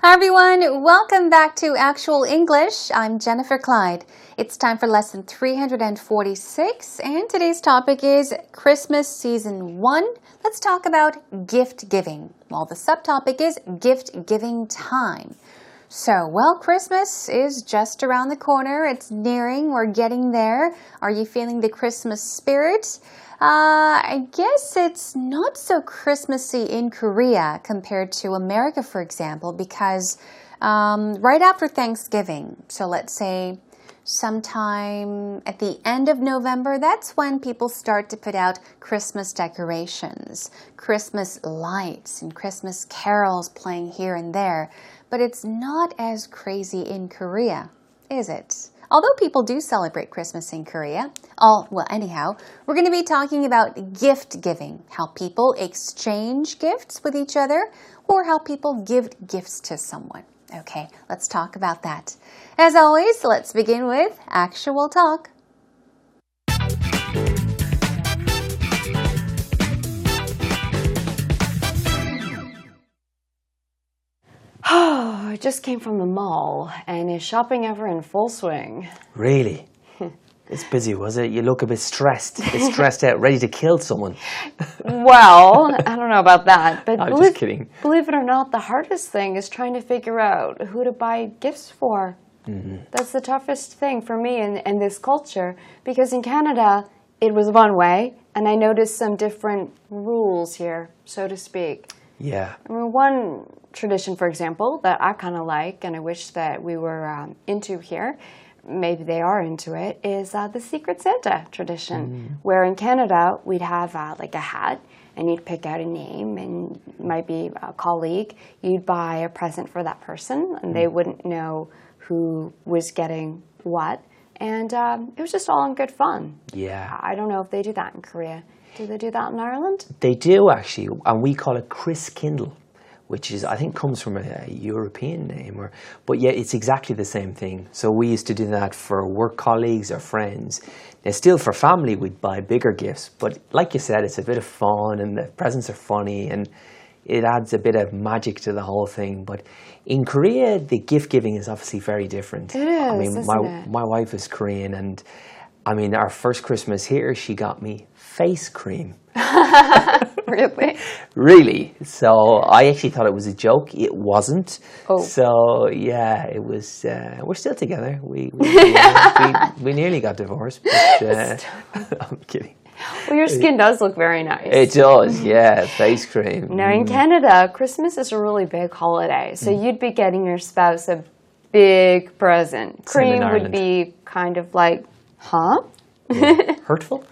Hi everyone, welcome back to Actual English. I'm Jennifer Clyde. It's time for lesson 346 and today's topic is Christmas Season 1. Let's talk about gift giving. Well, the subtopic is gift giving time. So, Christmas is just around the corner. It's nearing. We're getting there. Are you feeling the Christmas spirit? I guess it's not so Christmassy in Korea compared to America, for example, because right after Thanksgiving, so let's say sometime at the end of November, that's when people start to put out Christmas decorations, Christmas lights, and Christmas carols playing here and there. But it's not as crazy in Korea, is it? Although people do celebrate Christmas in Korea. Anyhow, we're going to be talking about gift giving, how people exchange gifts with each other, or how people give gifts to someone. Okay, let's talk about that. As always, let's begin with actual talk. I just came from the mall, and is shopping ever in full swing? Really? It's busy, was it? You look a bit stressed out, ready to kill someone. Well, I don't know about that, but I'm just kidding. Believe it or not, the hardest thing is trying to figure out who to buy gifts for. Mm-hmm. That's the toughest thing for me in this culture, because in Canada, it was one way, and I noticed some different rules here, so to speak. Yeah. I mean, one tradition, for example, that I kind of like, and I wish that we were into here, maybe they are into it, is the Secret Santa tradition, where in Canada, we'd have like a hat, and you'd pick out a name, and it might be a colleague. You'd buy a present for that person, and they wouldn't know who was getting what, and it was just all in good fun. Yeah. I don't know if they do that in Korea. Do they do that in Ireland? They do, actually, and we call it Chris Kindle, which is, I think, comes from a European name. But yeah, it's exactly the same thing. So we used to do that for work colleagues or friends. Now, still for family, we'd buy bigger gifts. But like you said, it's a bit of fun, and the presents are funny, and it adds a bit of magic to the whole thing. But in Korea, the gift giving is obviously very different. It is, I mean, isn't it? My wife is Korean, and I mean, our first Christmas here, she got me face cream. Really? Really. So I actually thought it was a joke. It wasn't. Oh. So yeah, it was. We're still together. We nearly got divorced. But, I'm kidding. Well, your skin does look very nice. It does, yeah. Face cream. Now, in Canada, Christmas is a really big holiday. So you'd be getting your spouse a big present. Cream would be kind of like, huh? Yeah. Hurtful?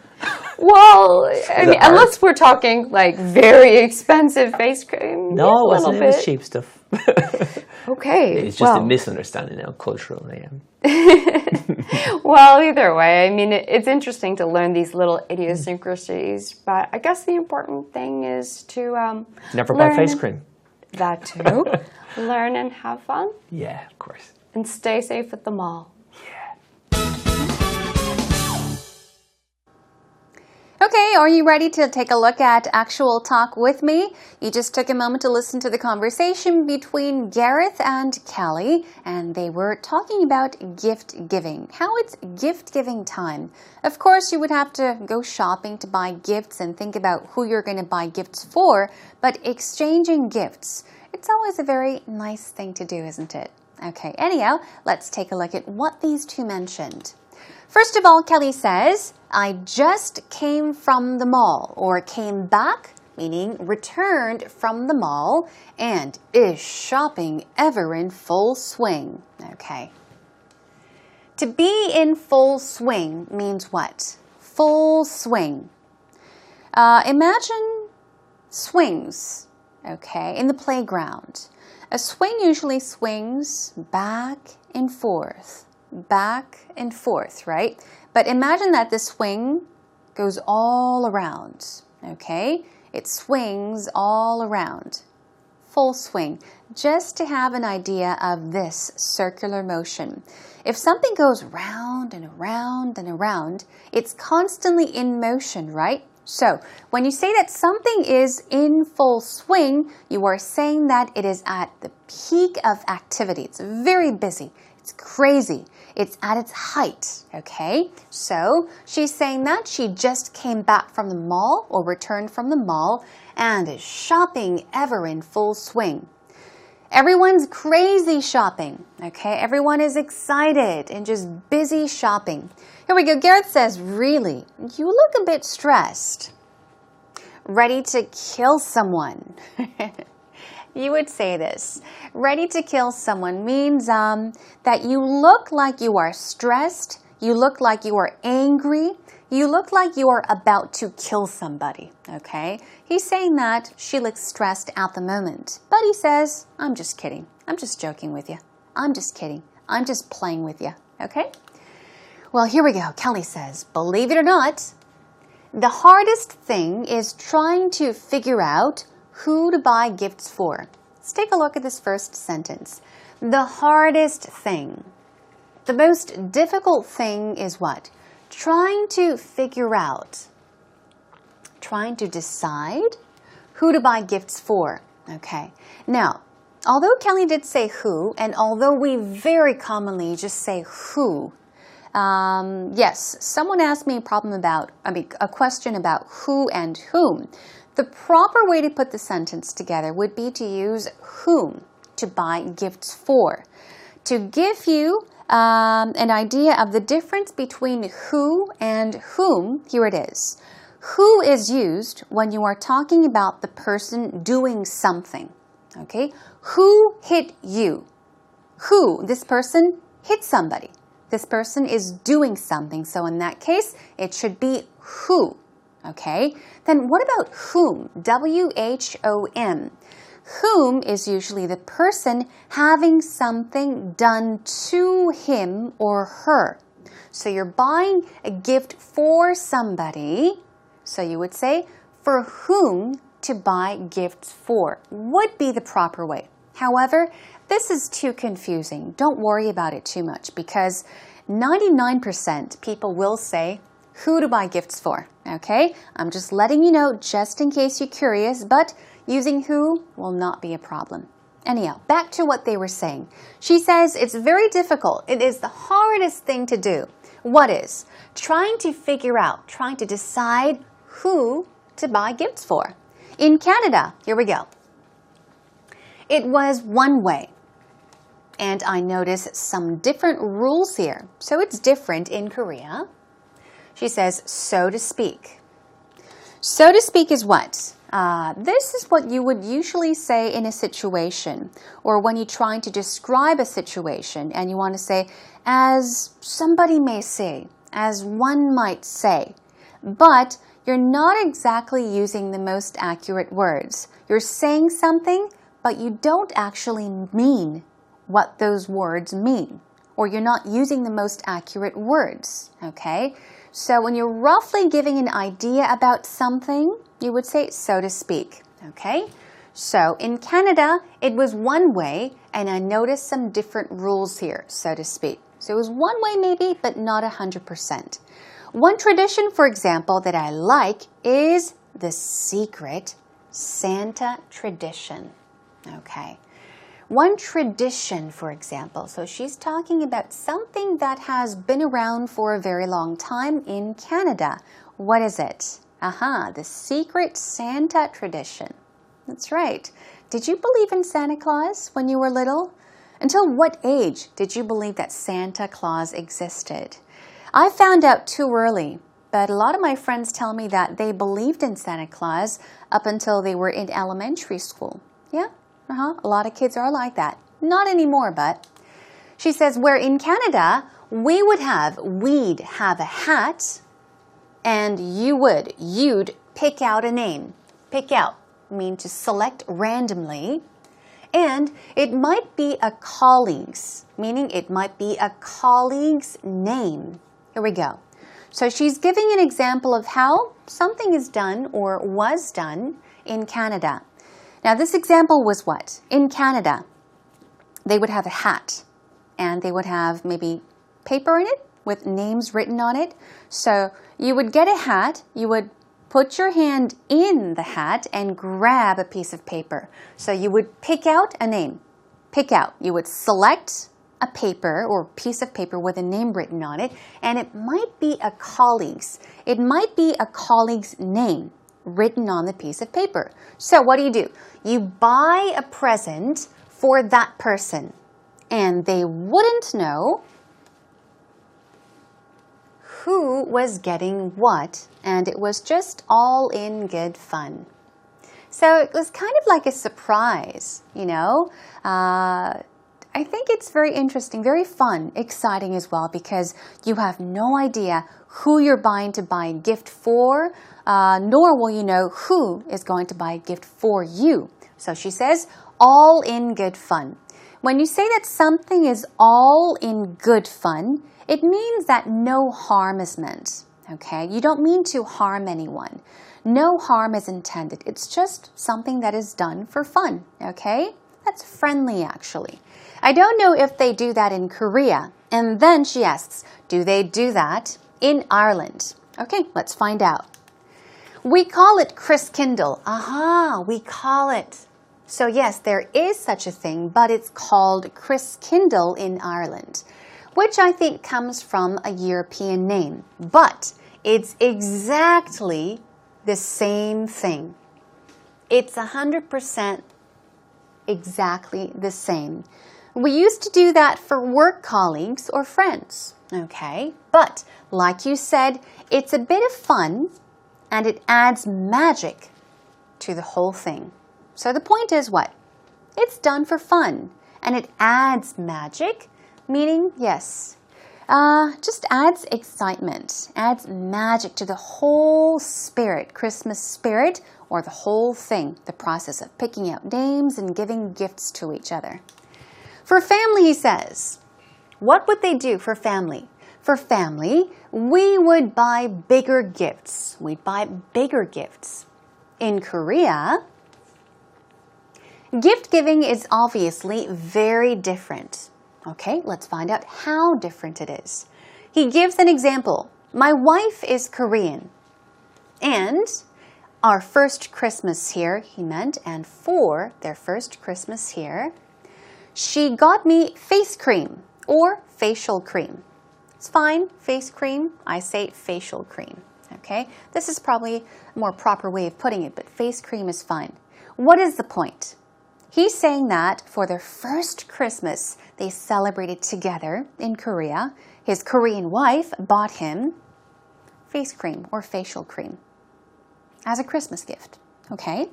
Well, I mean, unless we're talking like very expensive face cream. No, it wasn't. It was cheap stuff. Okay. It's just a misunderstanding now, culturally. Well, either way, I mean, it's interesting to learn these little idiosyncrasies, but I guess the important thing is to never buy face cream. That too. Learn and have fun. Yeah, of course. And stay safe at the mall. Okay, are you ready to take a look at actual talk with me? You just took a moment to listen to the conversation between Gareth and Kelly, and they were talking about gift giving, how it's gift giving time. Of course, you would have to go shopping to buy gifts and think about who you're going to buy gifts for, but exchanging gifts, it's always a very nice thing to do, isn't it? Okay, anyhow, let's take a look at what these two mentioned. First of all, Kelly says, I just came from the mall, or came back, meaning returned from the mall, and is shopping ever in full swing. Okay. To be in full swing means what? Full swing. Imagine swings, okay, in the playground. A swing usually swings back and forth, right? But imagine that the swing goes all around, okay? It swings all around. Full swing, just to have an idea of this circular motion. If something goes round and around and around, it's constantly in motion, right? So, when you say that something is in full swing, you are saying that it is at the peak of activity. It's very busy. It's crazy. It's at its height, okay? So, she's saying that she just came back from the mall or returned from the mall and is shopping ever in full swing. Everyone's crazy shopping, okay? Everyone is excited and just busy shopping. Here we go. Gareth says, really? You look a bit stressed. Ready to kill someone. You would say this. Ready to kill someone means that you look like you are stressed. You look like you are angry. You look like you are about to kill somebody, okay? He's saying that she looks stressed at the moment. But he says, I'm just kidding. I'm just joking with you. I'm just kidding. I'm just playing with you, okay? Well, here we go. Kelly says, believe it or not, the hardest thing is trying to figure out who to buy gifts for. Let's take a look at this first sentence. The hardest thing. The most difficult thing is what? Trying to figure out, trying to decide who to buy gifts for. Okay. Now, although Kelly did say who, and although we very commonly just say who, yes, someone asked me a question about who and whom. The proper way to put the sentence together would be to use whom to buy gifts for. To give you an idea of the difference between who and whom, here it is. Who is used when you are talking about the person doing something. Okay? Who hit you? Who? This person hit somebody. This person is doing something. So in that case, it should be who. Okay? Then what about whom? W-H-O-M. Whom is usually the person having something done to him or her. So you're buying a gift for somebody. So you would say, for whom to buy gifts for would be the proper way. However, this is too confusing. Don't worry about it too much because 99% people will say who to buy gifts for. Okay? I'm just letting you know just in case you're curious, but using who will not be a problem. Anyhow, back to what they were saying. She says it's very difficult. It is the hardest thing to do. What is? Trying to figure out, trying to decide who to buy gifts for. In Canada, here we go. It was one way. And I notice some different rules here. So it's different in Korea. She says, so to speak. So to speak is what? This is what you would usually say in a situation or when you're trying to describe a situation and you want to say, as somebody may say, as one might say, but you're not exactly using the most accurate words. You're saying something, but you don't actually mean what those words mean, or you're not using the most accurate words, okay? So when you're roughly giving an idea about something, you would say so to speak, okay? So in Canada, it was one way, and I noticed some different rules here, so to speak. So it was one way maybe, but not 100%. One tradition, for example, that I like is the secret Santa tradition, okay? One tradition, for example, so she's talking about something that has been around for a very long time in Canada. What is it? The secret Santa tradition. That's right. Did you believe in Santa Claus when you were little? Until what age did you believe that Santa Claus existed? I found out too early, but a lot of my friends tell me that they believed in Santa Claus up until they were in elementary school. Yeah? A lot of kids are like that. Not anymore, but. She says, where in Canada, we'd have a hat, and you'd pick out a name. Pick out, mean to select randomly. And it might be a colleague's, meaning it might be a colleague's name. Here we go. So she's giving an example of how something is done or was done in Canada. Now, this example was what? In Canada, they would have a hat, and they would have maybe paper in it with names written on it. So you would get a hat, you would put your hand in the hat and grab a piece of paper. So you would pick out a name. Pick out. You would select a paper or piece of paper with a name written on it, and it might be a colleague's. It might be a colleague's name written on the piece of paper. So what do? You buy a present for that person, and they wouldn't know who was getting what, and it was just all in good fun. So it was kind of like a surprise, you know. I think it's very interesting, very fun, exciting as well, because you have no idea who you're buying to buy a gift for, nor will you know who is going to buy a gift for you. So she says, all in good fun. When you say that something is all in good fun, it means that no harm is meant, okay? You don't mean to harm anyone. No harm is intended. It's just something that is done for fun, okay? That's friendly, actually. I don't know if they do that in Korea. And then she asks, do they do that in Ireland? Okay, let's find out. We call it Christkindle. Aha, we call it. So yes, there is such a thing, but it's called Christkindle in Ireland, which I think comes from a European name. But it's exactly the same thing. It's 100% exactly the same. We used to do that for work colleagues or friends, okay? But like you said, it's a bit of fun and it adds magic to the whole thing. So the point is what? It's done for fun and it adds magic, meaning yes, just adds excitement, adds magic to the whole spirit, Christmas spirit, or the whole thing, the process of picking out names and giving gifts to each other. For family, he says, what would they do for family? For family, we would buy bigger gifts. We'd buy bigger gifts. In Korea, gift giving is obviously very different. Okay, let's find out how different it is. He gives an example. My wife is Korean. And our first Christmas here, he meant, and for their first Christmas here, she got me face cream or facial cream. It's fine, face cream. I say facial cream. Okay, this is probably a more proper way of putting it, but face cream is fine. What is the point? He's saying that for their first Christmas they celebrated together in Korea, his Korean wife bought him face cream or facial cream as a Christmas gift. Okay?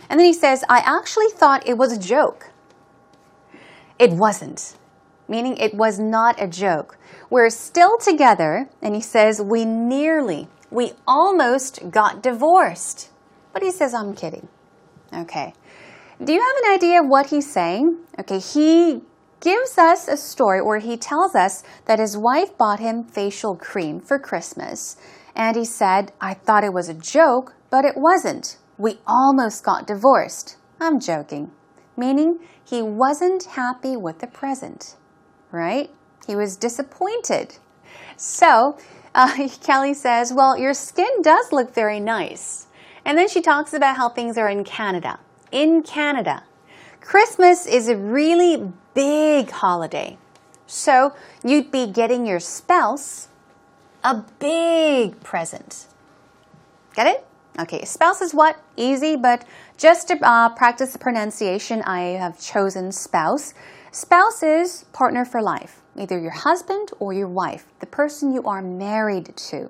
And then he says, I actually thought it was a joke. It wasn't, meaning it was not a joke. We're still together, and he says, we almost got divorced. But he says, I'm kidding. Okay. Do you have an idea of what he's saying? Okay, he gives us a story where he tells us that his wife bought him facial cream for Christmas. And he said, I thought it was a joke, but it wasn't. We almost got divorced. I'm joking. Meaning he wasn't happy with the present, right? He was disappointed. So Kelly says, well, your skin does look very nice. And then she talks about how things are in Canada. In Canada, Christmas is a really big holiday. So you'd be getting your spouse a big present. Get it? Okay, spouse is what? Easy, but just to practice the pronunciation, I have chosen spouse. Spouse is partner for life, either your husband or your wife, the person you are married to.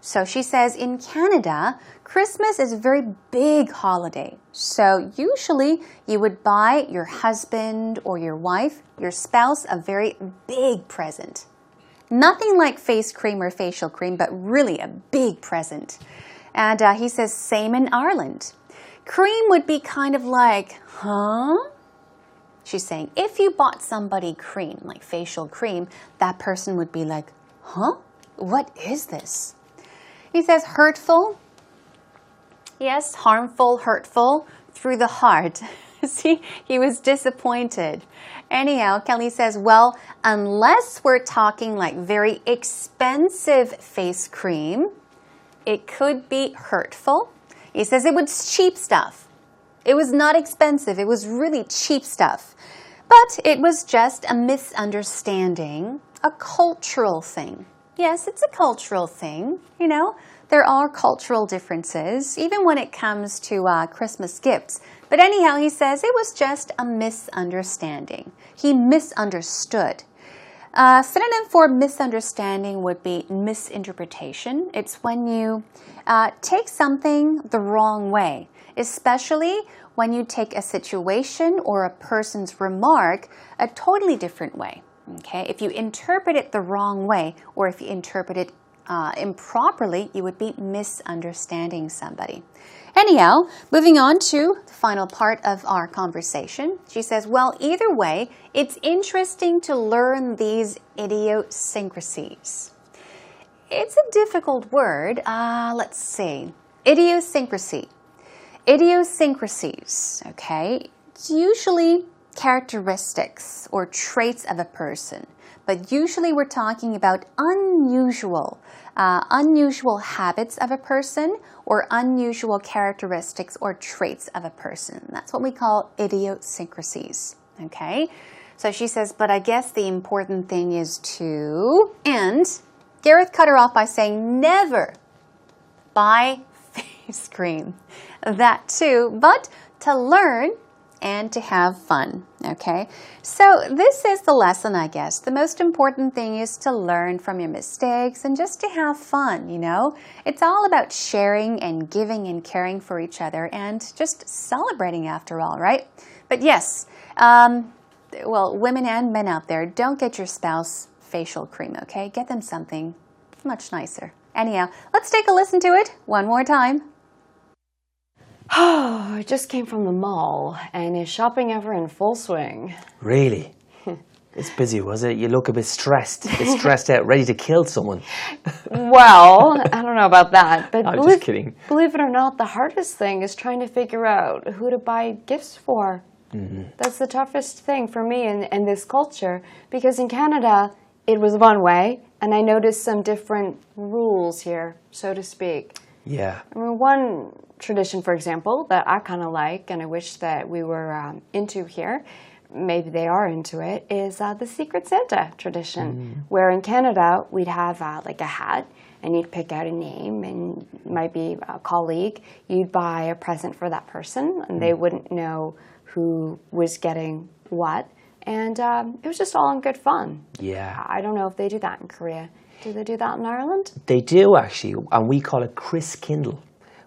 So she says in Canada, Christmas is a very big holiday. So usually you would buy your husband or your wife, your spouse, a very big present. Nothing like face cream or facial cream, but really a big present. And he says same in Ireland. Cream would be kind of like, huh? She's saying if you bought somebody cream, like facial cream, that person would be like, huh? What is this? He says hurtful. Yes, harmful, hurtful, through the heart. See, he was disappointed. Anyhow, Kelly says, well, unless we're talking like very expensive face cream, It could be hurtful. He says it was cheap stuff. It was not expensive. It was really cheap stuff. But it was just a misunderstanding, a cultural thing. Yes, it's a cultural thing. You know, there are cultural differences, even when it comes to Christmas gifts. But anyhow, he says it was just a misunderstanding. He misunderstood. Synonym for misunderstanding would be misinterpretation. It's when you take something the wrong way, especially when you take a situation or a person's remark a totally different way. Okay? If you interpret it the wrong way, or if you interpret it improperly, you would be misunderstanding somebody. Anyhow, moving on to the final part of our conversation. She says, well, either way, it's interesting to learn these idiosyncrasies. It's a difficult word. Let's see. Idiosyncrasy. Idiosyncrasies, okay? It's usually characteristics or traits of a person. But usually we're talking about unusual habits of a person or unusual characteristics or traits of a person. That's what we call idiosyncrasies, okay? So she says, but I guess the important thing is to, and Gareth cut her off by saying, never buy face cream. That too, but to learn and to have fun, okay? So this is the lesson, I guess. The most important thing is to learn from your mistakes and just to have fun, you know? It's all about sharing and giving and caring for each other and just celebrating after all, right? But yes, well, women and men out there, don't get your spouse facial cream, okay? Get them something much nicer. Anyhow, let's take a listen to it one more time. Oh, I just came from the mall, and is shopping ever in full swing? Really? It's busy, was it? You look a bit stressed out, ready to kill someone. Well, I don't know about that, but I'm just kidding. Believe it or not, the hardest thing is trying to figure out who to buy gifts for. Mm-hmm. That's the toughest thing for me in this culture, because in Canada, it was one way, and I noticed some different rules here, so to speak. Yeah. I mean, one tradition, for example, that I kind of like and I wish that we were into here, maybe they are into it, is the Secret Santa tradition, where in Canada we'd have like a hat and you'd pick out a name and it might be a colleague. You'd buy a present for that person and they wouldn't know who was getting what. And it was just all in good fun. Yeah. I don't know if they do that in Korea. Do they do that in Ireland? They do, actually, and we call it Christkindle,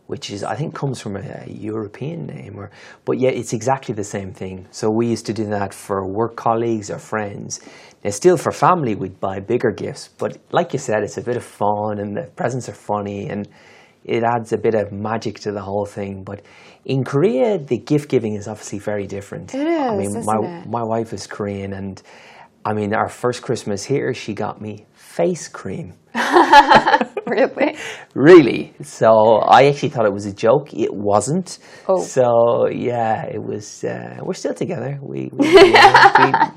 which is, I think, comes from a European name, but yeah, it's exactly the same thing. So we used to do that for work colleagues or friends. Now, still for family, we'd buy bigger gifts, but like you said, it's a bit of fun, and the presents are funny, and it adds a bit of magic to the whole thing. But in Korea, the gift giving is obviously very different. It is, I mean, isn't it? my wife is Korean, and I mean, our first Christmas here, she got me face cream. Really? Really. So I actually thought it was a joke. It wasn't. Oh. So yeah, it was. We're still together. We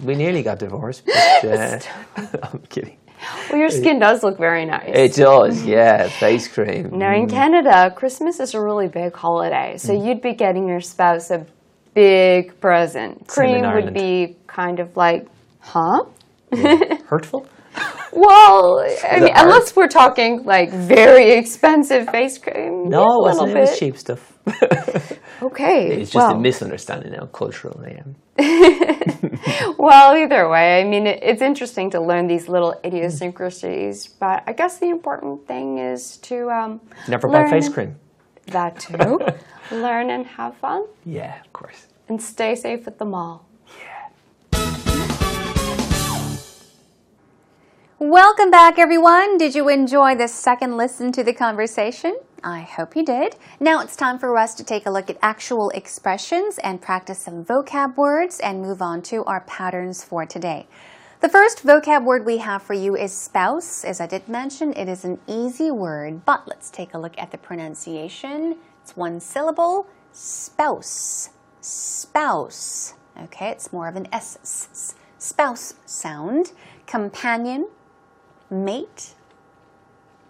nearly got divorced. But, I'm kidding. Well, your skin does look very nice. It does. Yeah, face cream. Now in Canada, Christmas is a really big holiday, so you'd be getting your spouse a big present. Same in Cream would Ireland. be kind of like, huh? Yeah. Hurtful. Well, I mean, hard? unless we're talking like very expensive face cream. No, yeah, it wasn't. a It little was bit. cheap stuff. Okay. It's just a well, misunderstanding now, culturally. well, either way, I mean, it's interesting to learn these little idiosyncrasies, but I guess the important thing is to Never buy learn face cream. That too. Learn and have fun, Yeah, of course. and stay safe at the mall. Welcome back, everyone. Did you enjoy the second listen to the conversation? I hope you did. Now it's time for us to take a look at actual expressions and practice some vocab words and move on to our patterns for today. The first vocab word we have for you is spouse. As I did mention, it is an easy word, but let's take a look at the pronunciation. It's one syllable, spouse, spouse. Okay, it's more of an S, spouse sound. Companion, mate,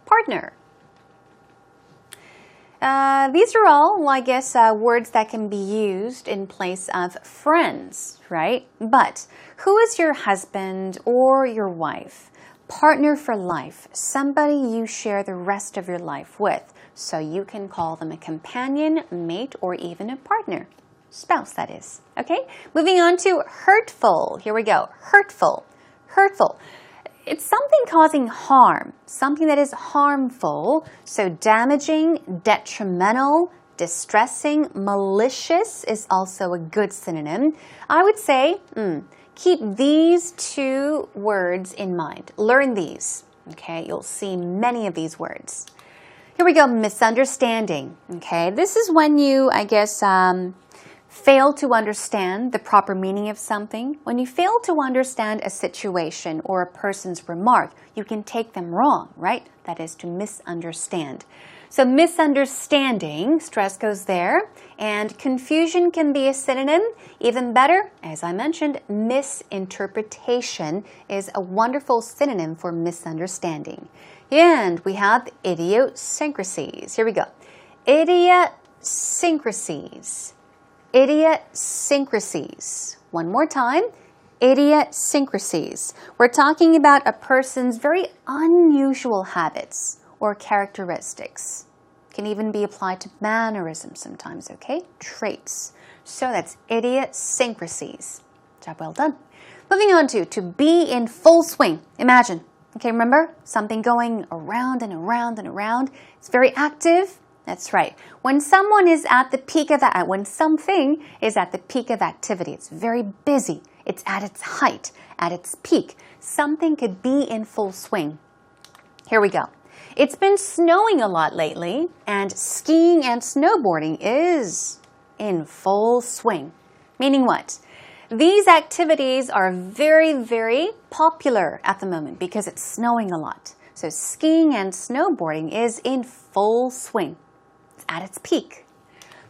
partner. These are all, I guess, words that can be used in place of friends, right? But who is your husband or your wife? Partner for life, somebody you share the rest of your life with. So you can call them a companion, mate, or even a partner. Spouse, that is. Okay? Moving on to hurtful. Here we go. Hurtful. Hurtful. It's something causing harm, something that is harmful. So damaging, detrimental, distressing, malicious is also a good synonym. I would say, keep these two words in mind. Learn these. Okay, you'll see many of these words. Here we go, misunderstanding. Okay, this is when you, I guess, fail to understand the proper meaning of something. When you fail to understand a situation or a person's remark, you can take them wrong, right? That is to misunderstand. So misunderstanding, stress goes there, and confusion can be a synonym. Even better, as I mentioned, misinterpretation is a wonderful synonym for misunderstanding. And we have idiosyncrasies. Here we go. Idiosyncrasies. Idiosyncrasies. One more time. Idiosyncrasies. We're talking about a person's very unusual habits or characteristics. Can even be applied to mannerisms sometimes, okay? Traits. So that's idiosyncrasies. Job well done. Moving on to be in full swing. Imagine. Okay, remember? Something going around and around and around. It's very active. That's right. When someone is at the peak of that, when something is at the peak of activity, it's very busy. It's at its height, at its peak. Something could be in full swing. Here we go. It's been snowing a lot lately, and skiing and snowboarding is in full swing. Meaning what? These activities are very, very popular at the moment because it's snowing a lot. So skiing and snowboarding is in full swing. It's at its peak.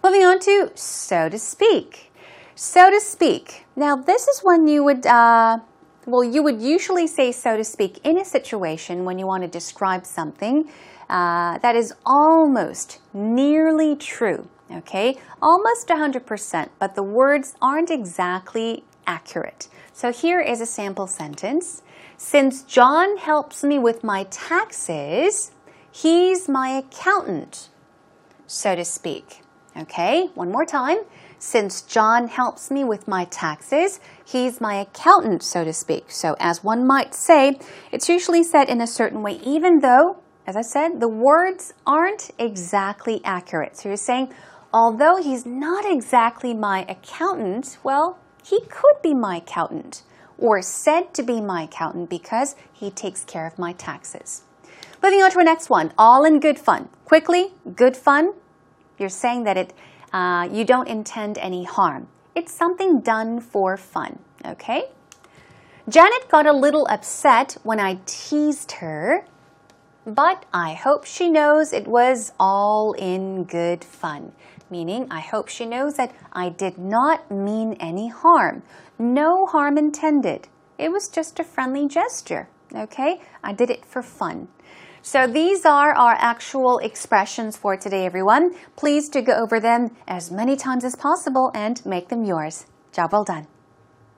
Moving on to so to speak. So to speak. Now this is when you would, you would usually say so to speak in a situation when you want to describe something that is almost nearly true. Okay, almost 100%, but the words aren't exactly accurate. So here is a sample sentence. Since John helps me with my taxes, he's my accountant, so to speak. Okay, one more time. Since John helps me with my taxes, he's my accountant, so to speak. So as one might say, it's usually said in a certain way, even though, as I said, the words aren't exactly accurate. So you're saying, although he's not exactly my accountant, well, he could be my accountant or said to be my accountant because he takes care of my taxes. Moving on to our next one, all in good fun. Quickly, good fun. You're saying that you don't intend any harm. It's something done for fun, okay? Janet got a little upset when I teased her, but I hope she knows it was all in good fun. Meaning, I hope she knows that I did not mean any harm. No harm intended. It was just a friendly gesture, okay? I did it for fun. So these are our actual expressions for today, everyone. Please do go over them as many times as possible and make them yours. Job well done.